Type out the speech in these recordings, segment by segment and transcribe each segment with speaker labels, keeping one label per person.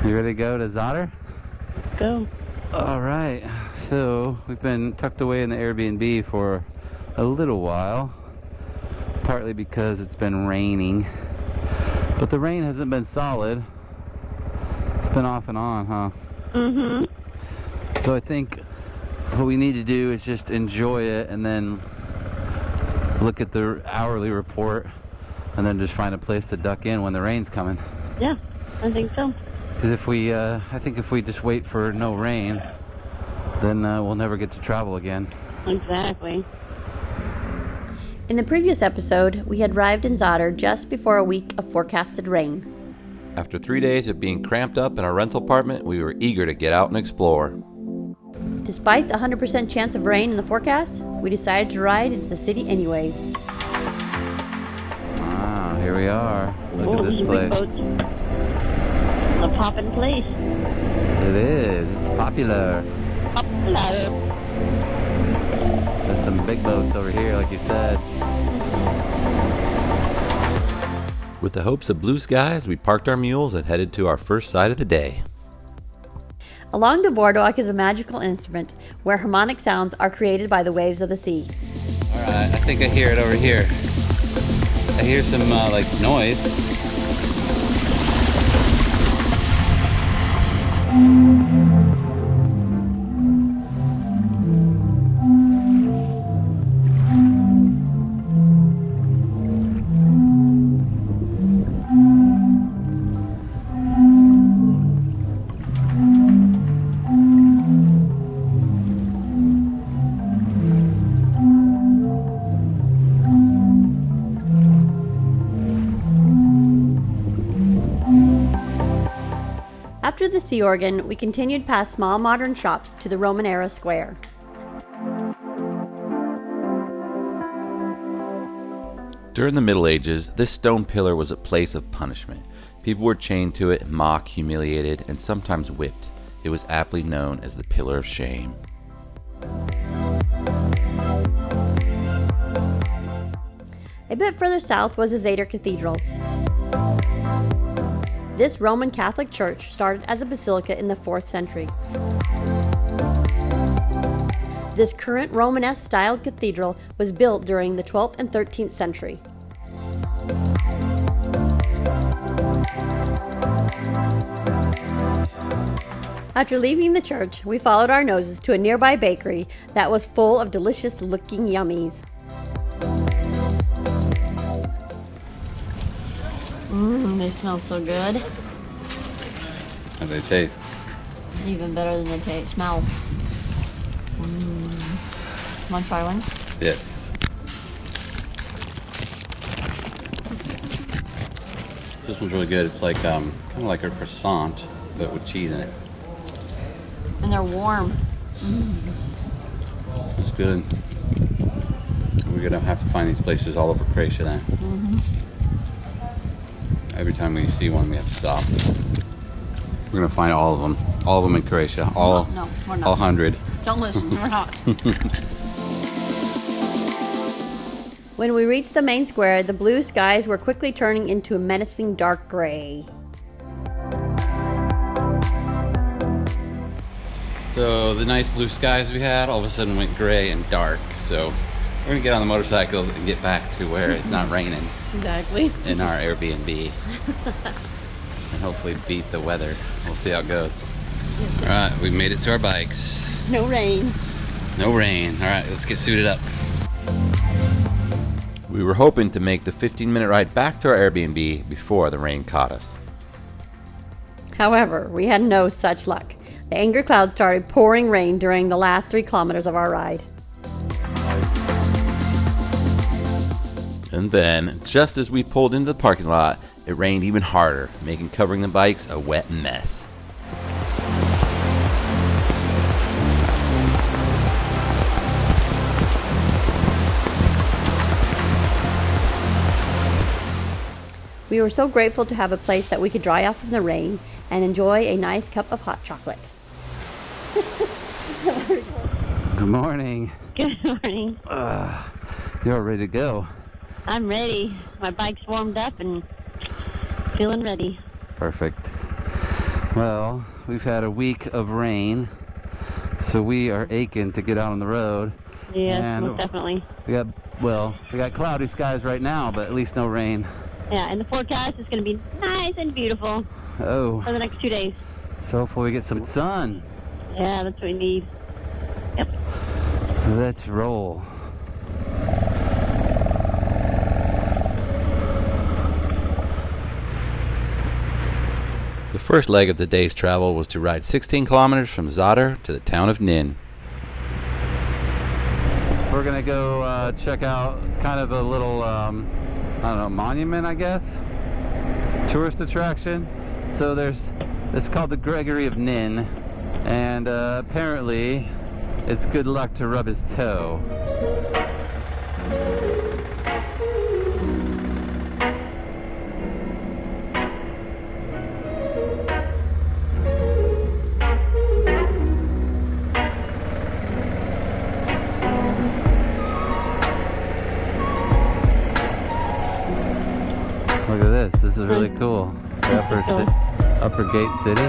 Speaker 1: You ready to go to Zadar?
Speaker 2: Go.
Speaker 1: All right, so we've been tucked away in the Airbnb for a little while, partly because it's been raining, but the rain hasn't been solid. It's been off and on, huh?
Speaker 2: Mm-hmm.
Speaker 1: So I think what we need to do is just enjoy it and then look at the hourly report and then just find a place to duck in when the rain's coming.
Speaker 2: Yeah, I think so.
Speaker 1: Because if we, I think if we just wait for no rain, then we'll never get to travel again.
Speaker 2: Exactly.
Speaker 3: In the previous episode, we had arrived in Zadar just before a week of forecasted rain.
Speaker 4: After 3 days of being cramped up in our rental apartment, we were eager to get out and explore.
Speaker 3: Despite the 100% chance of rain in the forecast, we decided to ride into the city anyway.
Speaker 1: Wow, here we are. Look at this place.
Speaker 2: A poppin' place.
Speaker 1: It is. It's popular.
Speaker 2: Popular.
Speaker 1: There's some big boats over here, like you said.
Speaker 4: With the hopes of blue skies, we parked our mules and headed to our first sight of the day.
Speaker 3: Along the boardwalk is a magical instrument where harmonic sounds are created by the waves of the sea.
Speaker 1: Alright, I think I hear it over here. I hear some, like, noise.
Speaker 3: After the sea organ, we continued past small modern shops to the Roman-era square.
Speaker 4: During the Middle Ages, this stone pillar was a place of punishment. People were chained to it, mocked, humiliated, and sometimes whipped. It was aptly known as the Pillar of Shame.
Speaker 3: A bit further south was the Zadar Cathedral. This Roman Catholic church started as a basilica in the 4th century. This current Romanesque styled cathedral was built during the 12th and 13th century. After leaving the church, we followed our noses to a nearby bakery that was full of delicious looking yummies. They smell so good.
Speaker 1: How do they taste?
Speaker 3: Even better than they smell. Want to try one?
Speaker 1: Yes. This one's really good. It's like kind of like a croissant, but with cheese in it.
Speaker 3: And they're warm.
Speaker 1: It's good. We're gonna have to find these places all over Croatia then. Every time we see one, we have to stop. We're gonna find all of them in Croatia. All,
Speaker 3: no, we're not.
Speaker 1: All 100.
Speaker 3: Don't listen, we're not. When we reached the main square, the blue skies were quickly turning into a menacing dark gray.
Speaker 1: So the nice blue skies we had all of a sudden went gray and dark. So we're gonna get on the motorcycle and get back to where it's not raining.
Speaker 3: Exactly.
Speaker 1: In our Airbnb. And hopefully beat the weather. We'll see how it goes. Alright, we made it to our bikes.
Speaker 3: No rain.
Speaker 1: No rain. Alright, let's get suited up.
Speaker 4: We were hoping to make the 15-minute ride back to our Airbnb before the rain caught us.
Speaker 3: However, we had no such luck. The angry clouds started pouring rain during the last 3 kilometers of our ride.
Speaker 4: And then, just as we pulled into the parking lot, it rained even harder, making covering the bikes a wet mess.
Speaker 3: We were so grateful to have a place that we could dry off from the rain and enjoy a nice cup of hot chocolate.
Speaker 1: Good morning.
Speaker 2: Good morning.
Speaker 1: You're ready to go.
Speaker 2: I'm ready. My bike's warmed up and feeling ready.
Speaker 1: Perfect. Well, we've had a week of rain, so we are aching to get out on the road.
Speaker 2: Yes,
Speaker 1: And
Speaker 2: most definitely.
Speaker 1: we got cloudy skies right now, but at least no rain.
Speaker 2: Yeah, and the forecast is going to be nice and beautiful
Speaker 1: Oh,
Speaker 2: for the next 2 days.
Speaker 1: so hopefully we get some sun.
Speaker 2: Yeah, that's what we need. Yep.
Speaker 1: Let's roll.
Speaker 4: The first leg of the day's travel was to ride 16 kilometers from Zadar to the town of Nin.
Speaker 1: We're gonna go check out kind of a little, I don't know, monument, I guess? Tourist attraction. So it's called the Gregory of Nin, and apparently it's good luck to rub his toe. Look at this. This is really cool. The upper gate city.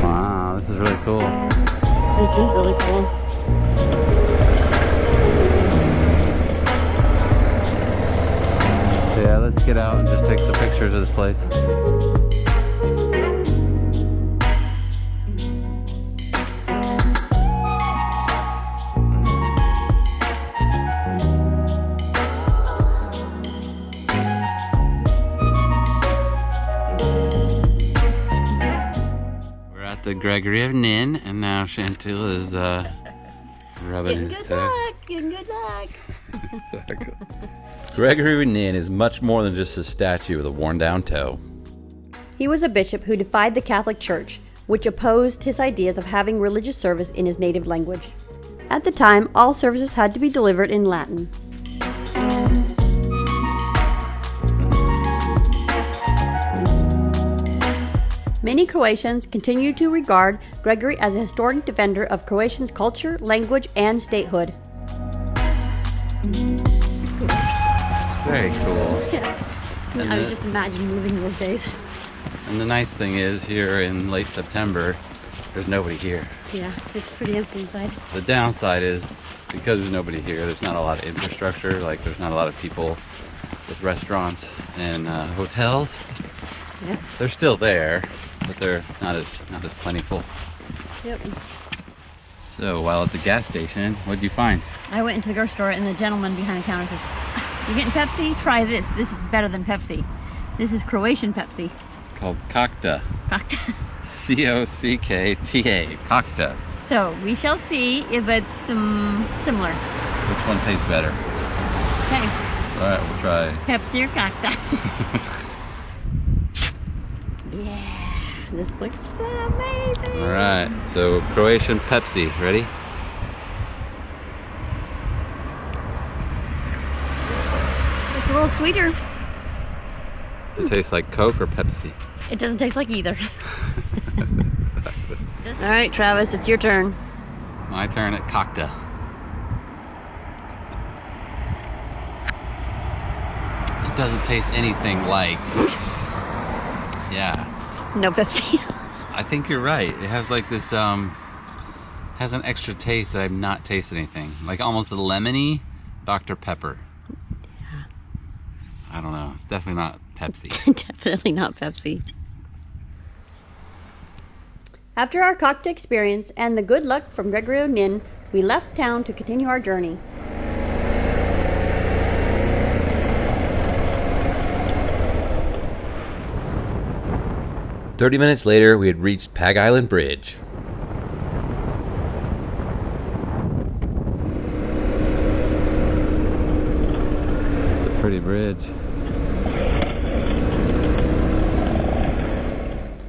Speaker 1: Wow, this is really cool.
Speaker 2: This is really cool.
Speaker 1: So yeah, let's get out and just take some pictures of this place. The Gregory of Nin, and now Chantil is rubbing his toe.
Speaker 3: Getting good luck.
Speaker 4: Gregory of Nin is much more than just a statue with a worn down toe.
Speaker 3: He was a bishop who defied the Catholic Church, which opposed his ideas of having religious service in his native language. At the time, all services had to be delivered in Latin. Many Croatians continue to regard Gregory as a historic defender of Croatians' culture, language, and statehood.
Speaker 1: Very cool.
Speaker 3: Yeah.
Speaker 1: And
Speaker 3: I was just imagining living those days.
Speaker 1: And the nice thing is, here in late September, there's nobody here.
Speaker 3: Yeah, it's pretty empty inside.
Speaker 1: The downside is, because there's nobody here, there's not a lot of infrastructure. Like, there's not a lot of people with restaurants and hotels.
Speaker 3: Yeah.
Speaker 1: They're still there, but they're not as plentiful.
Speaker 3: Yep.
Speaker 1: So while at the gas station, what'd you find?
Speaker 3: I went into the grocery store and the gentleman behind the counter says, "You getting Pepsi? Try this. This is better than Pepsi. This is Croatian Pepsi."
Speaker 1: It's called Cockta.
Speaker 3: Cockta.
Speaker 1: C-O-C-K-T-A. Cockta.
Speaker 3: So we shall see if it's similar.
Speaker 1: Which one tastes better?
Speaker 3: Okay.
Speaker 1: All right, we'll try.
Speaker 3: Pepsi or Cockta? Yeah, this looks amazing.
Speaker 1: All right, so Croatian Pepsi. Ready?
Speaker 3: It's a little sweeter.
Speaker 1: Does it taste like Coke or Pepsi?
Speaker 3: It doesn't taste like either.
Speaker 1: Exactly.
Speaker 3: All right, Travis, it's your turn.
Speaker 1: My turn at Cockta. It doesn't taste anything like. Yeah.
Speaker 3: No Pepsi.
Speaker 1: I think you're right. It has like this has an extra taste that I've not tasted anything. Like almost a lemony Dr. Pepper.
Speaker 3: Yeah.
Speaker 1: I don't know. It's definitely not Pepsi.
Speaker 3: Definitely not Pepsi. After our Cockta experience and the good luck from Gregory of Nin, we left town to continue our journey.
Speaker 4: "30 minutes later, we had reached Pag Island Bridge.
Speaker 1: It's a pretty bridge.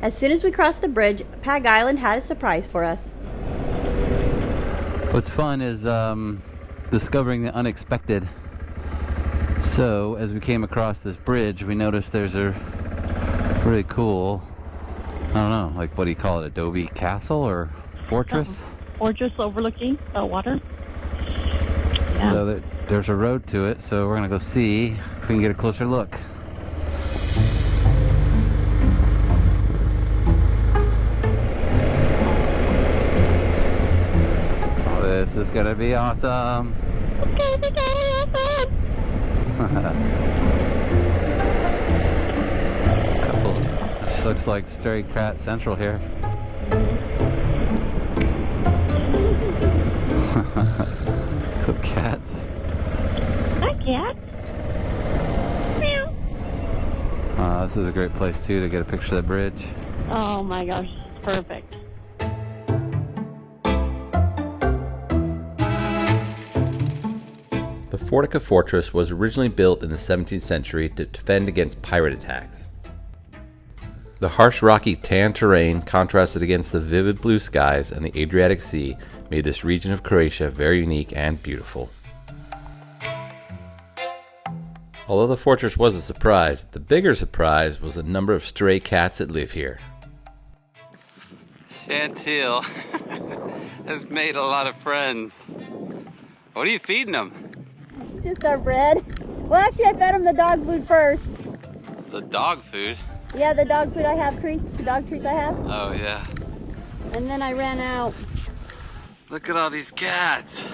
Speaker 3: As soon as we crossed the bridge, Pag Island had a surprise for us.
Speaker 1: What's fun is discovering the unexpected. So as we came across this bridge, we noticed there's a really cool, I don't know, like what do you call it, adobe castle or fortress?
Speaker 2: Fortress overlooking water. Yeah.
Speaker 1: So there's a road to it, so we're gonna go see if we can get a closer look. Oh, this is gonna be awesome. This looks like Stray Cat Central here. So cats.
Speaker 2: Hi, cat. Meow.
Speaker 1: This is a great place too to get a picture of the bridge.
Speaker 2: Oh my gosh, it's perfect.
Speaker 4: The Fortica Fortress was originally built in the 17th century to defend against pirate attacks. The harsh rocky tan terrain contrasted against the vivid blue skies and the Adriatic Sea made this region of Croatia very unique and beautiful. Although the fortress was a surprise, the bigger surprise was the number of stray cats that live here.
Speaker 1: Chantil has made a lot of friends. What are you feeding them?
Speaker 3: Just our bread. Well, actually, I fed them the dog food first.
Speaker 1: The dog food?
Speaker 3: Yeah, the dog food I have, treats, the dog treats I have.
Speaker 1: Oh yeah.
Speaker 3: And then I ran out.
Speaker 1: Look at all these cats.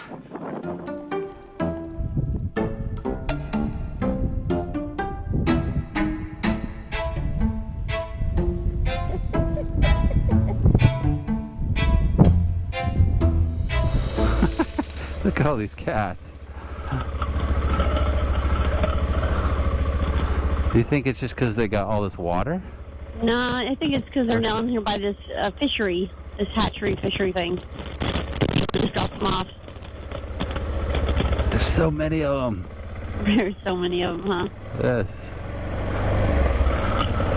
Speaker 1: Look at all these cats. Do you think it's just because they got all this water?
Speaker 2: No, I think it's because they're down here by this fishery, this hatchery fishery thing. Just got them off.
Speaker 1: There's so many of them.
Speaker 2: There's so many of them, huh?
Speaker 1: Yes.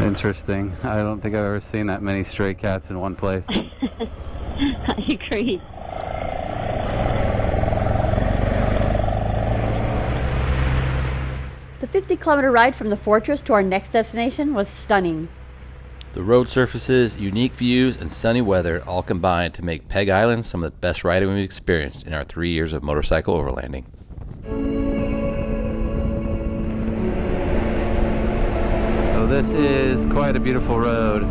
Speaker 1: Interesting. I don't think I've ever seen that many stray cats in one place.
Speaker 2: I agree.
Speaker 3: The 50-kilometer ride from the fortress to our next destination was stunning.
Speaker 4: The road surfaces, unique views, and sunny weather all combined to make Pag Island some of the best riding we've experienced in our 3 years of motorcycle overlanding.
Speaker 1: So this is quite a beautiful road.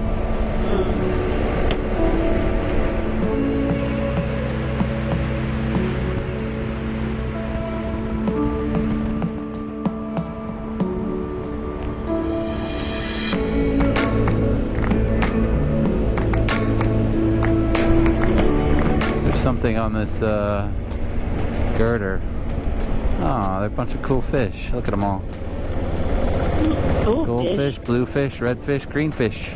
Speaker 1: Something on this girder. Oh, they're a bunch of cool fish. Look at them all.
Speaker 2: Cool
Speaker 1: Goldfish, bluefish, redfish, greenfish.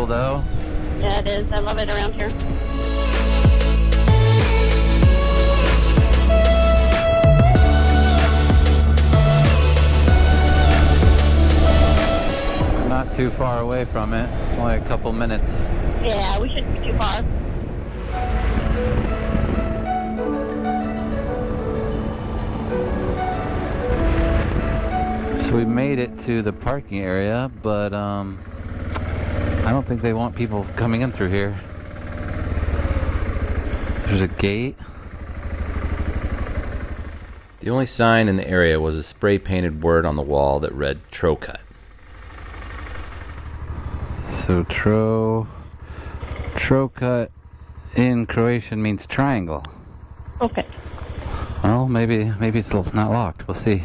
Speaker 1: Though.
Speaker 2: Yeah, it is. I love it around here.
Speaker 1: We're not too far away from it. Only a couple minutes.
Speaker 2: Yeah, we shouldn't be too far.
Speaker 1: So we made it to the parking area, but I don't think they want people coming in through here. There's a gate.
Speaker 4: The only sign in the area was a spray-painted word on the wall that read Trocut.
Speaker 1: So Trocut in Croatian means triangle.
Speaker 2: Okay.
Speaker 1: Well, maybe it's not locked. We'll see.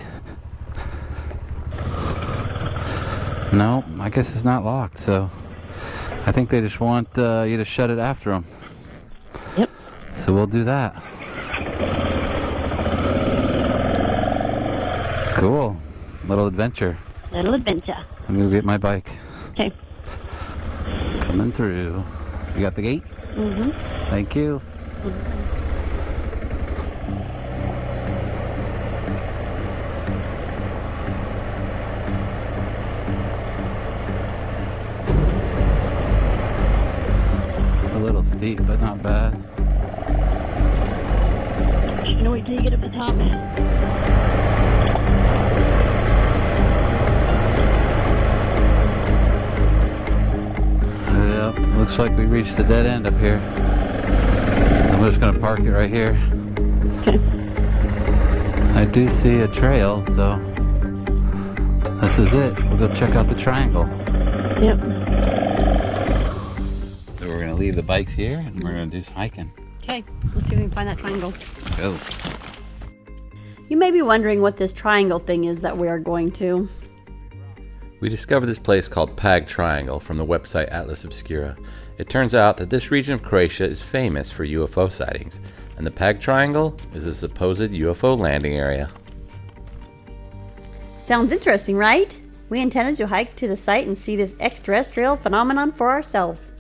Speaker 1: No, I guess it's not locked. So I think they just want you to shut it after them.
Speaker 2: Yep.
Speaker 1: So we'll do that. Cool. Little adventure.
Speaker 2: Little adventure.
Speaker 1: I'm gonna get my bike.
Speaker 2: Okay.
Speaker 1: Coming through. You got the gate?
Speaker 2: Mm-hmm.
Speaker 1: Thank you. It's a little steep, but not bad.
Speaker 2: You know, wait till you get up the top.
Speaker 1: Yep, looks like we reached the dead end up here. I'm just gonna park it right here.
Speaker 2: Okay.
Speaker 1: I do see a trail, so this is it. We'll go check out the triangle.
Speaker 2: Yep.
Speaker 1: So we're gonna leave the bikes here and we're gonna do some hiking.
Speaker 2: Okay. Let's see if we can find that triangle.
Speaker 1: Go.
Speaker 3: You may be wondering what this triangle thing is that we are going to.
Speaker 4: We discovered this place called Pag Triangle from the website Atlas Obscura. It turns out that this region of Croatia is famous for UFO sightings, and the Pag Triangle is a supposed UFO landing area.
Speaker 3: Sounds interesting, right? We intended to hike to the site and see this extraterrestrial phenomenon for ourselves.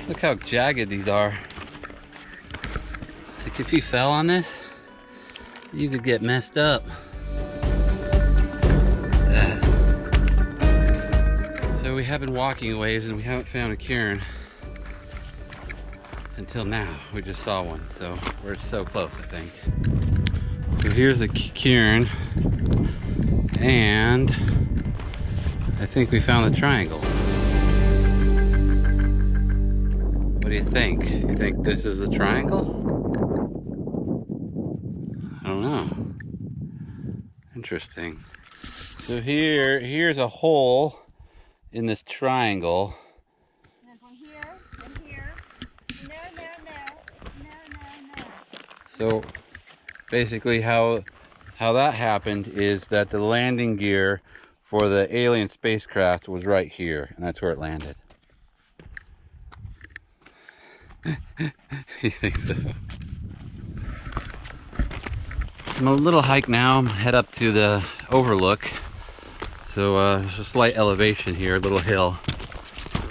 Speaker 1: Look how jagged these are. Like if you fell on this, you could get messed up. So we have been walking a ways and we haven't found a cairn until now. We just saw one, so we're so close, I think. So here's the cairn, and I think we found the triangle. What do you think? You think this is the triangle? I don't know. Interesting. So here's a hole in this triangle.
Speaker 3: And from here, and here. No.
Speaker 1: So basically how that happened is that the landing gear for the alien spacecraft was right here, and that's where it landed. You think so? I'm a little hike now. I'm gonna head up to the overlook. So there's a slight elevation here, a little hill,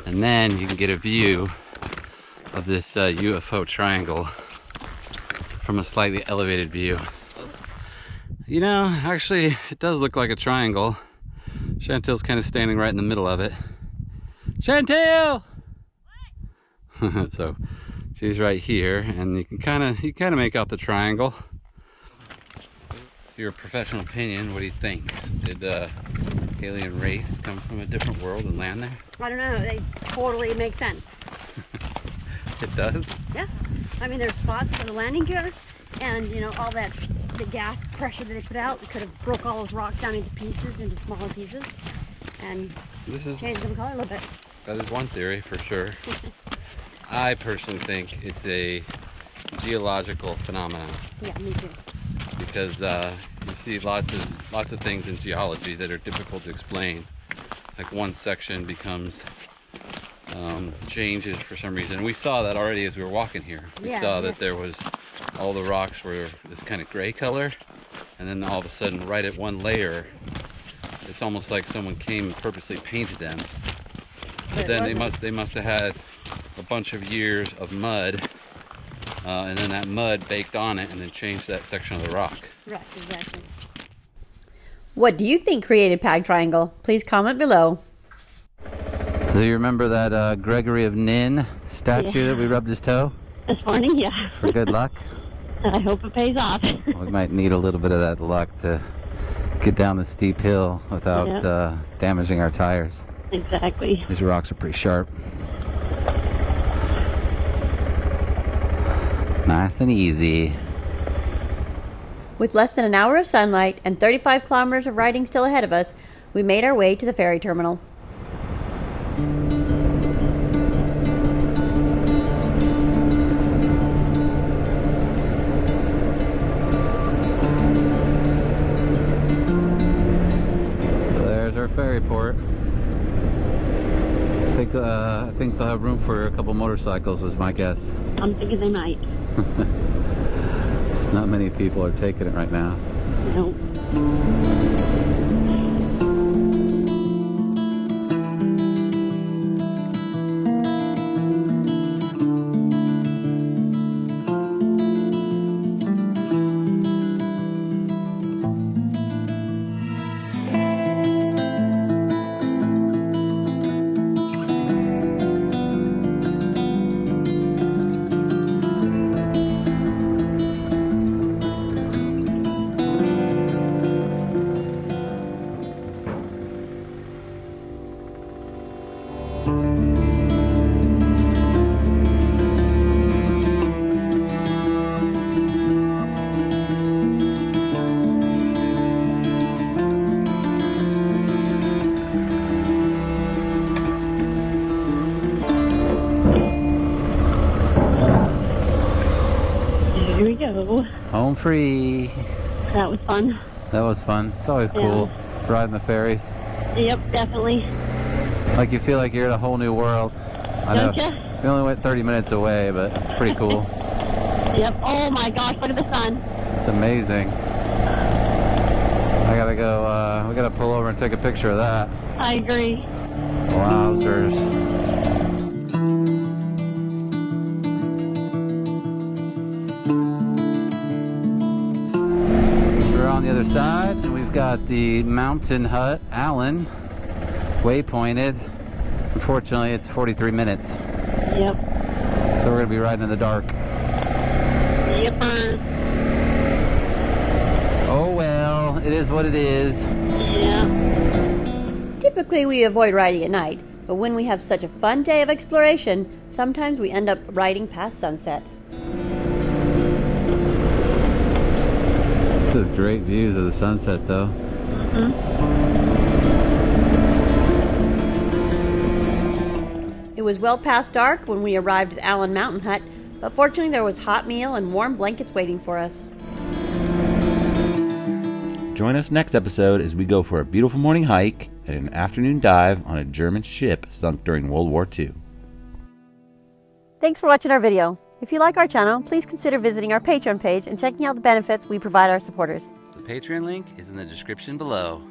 Speaker 1: and then you can get a view of this UFO triangle from a slightly elevated view. You know, actually, it does look like a triangle. Chantil's kind of standing right in the middle of it. Chantil! So she's right here, and you can kind of make out the triangle. Your professional opinion, what do you think? Did the alien race come from a different world and land there?
Speaker 3: I don't know, they totally make sense.
Speaker 1: It does?
Speaker 3: Yeah, I mean there's spots for the landing gear, and you know all that, the gas pressure that they put out, it could have broke all those rocks down into pieces, into smaller pieces, and changed them color a little bit.
Speaker 1: That is one theory for sure. I personally think it's a geological phenomenon.
Speaker 3: Yeah, me too.
Speaker 1: Because you see lots of things in geology that are difficult to explain. Like one section becomes changes for some reason. We saw that already as we were walking here. We saw that there was all the rocks were this kind of gray color, and then all of a sudden, right at one layer, it's almost like someone came and purposely painted them. But then they must have had a bunch of years of mud. And then that mud baked on it and then changed that section of the rock.
Speaker 3: Right, exactly. What do you think created Pag Triangle? Please comment below.
Speaker 1: So you remember that Gregory of Nin statue that we rubbed his toe?
Speaker 2: This morning, yeah.
Speaker 1: For good luck?
Speaker 2: I hope it pays off.
Speaker 1: We might need a little bit of that luck to get down the steep hill without damaging our tires.
Speaker 2: Exactly.
Speaker 1: These rocks are pretty sharp. Nice and easy.
Speaker 3: With less than an hour of sunlight and 35 kilometers of riding still ahead of us, we made our way to the ferry terminal.
Speaker 1: I think they'll have room for a couple motorcycles was my guess.
Speaker 2: I'm thinking they might.
Speaker 1: There's not many people are taking it right now.
Speaker 2: Nope. Here we go.
Speaker 1: Home free.
Speaker 2: That was fun.
Speaker 1: That was fun. It's always cool riding the ferries.
Speaker 2: Yep, definitely.
Speaker 1: Like you feel like you're in a whole new world. I know.
Speaker 2: Don't ya?
Speaker 1: We only went 30 minutes away, but it's pretty cool.
Speaker 2: Yep. Oh my gosh, look at the sun.
Speaker 1: It's amazing. I gotta go, we gotta pull over and take a picture of that.
Speaker 2: I agree.
Speaker 1: Wowzers. We're on the other side, and we've got the mountain hut, Allen, waypointed. Unfortunately, it's 43 minutes.
Speaker 2: Yep.
Speaker 1: So we're gonna be riding in the dark.
Speaker 2: Yepper.
Speaker 1: Oh well, it is what it is.
Speaker 2: Yeah.
Speaker 3: Typically we avoid riding at night, but when we have such a fun day of exploration, sometimes we end up riding past sunset.
Speaker 1: This is great views of the sunset though.
Speaker 3: It was well past dark when we arrived at Allen Mountain Hut, but fortunately there was hot meal and warm blankets waiting for us.
Speaker 4: Join us next episode as we go for a beautiful morning hike and an afternoon dive on a German ship sunk during World War II.
Speaker 3: Thanks for watching our video. If you like our channel, please consider visiting our Patreon page and checking out the benefits we provide our supporters.
Speaker 1: The Patreon link is in the description below.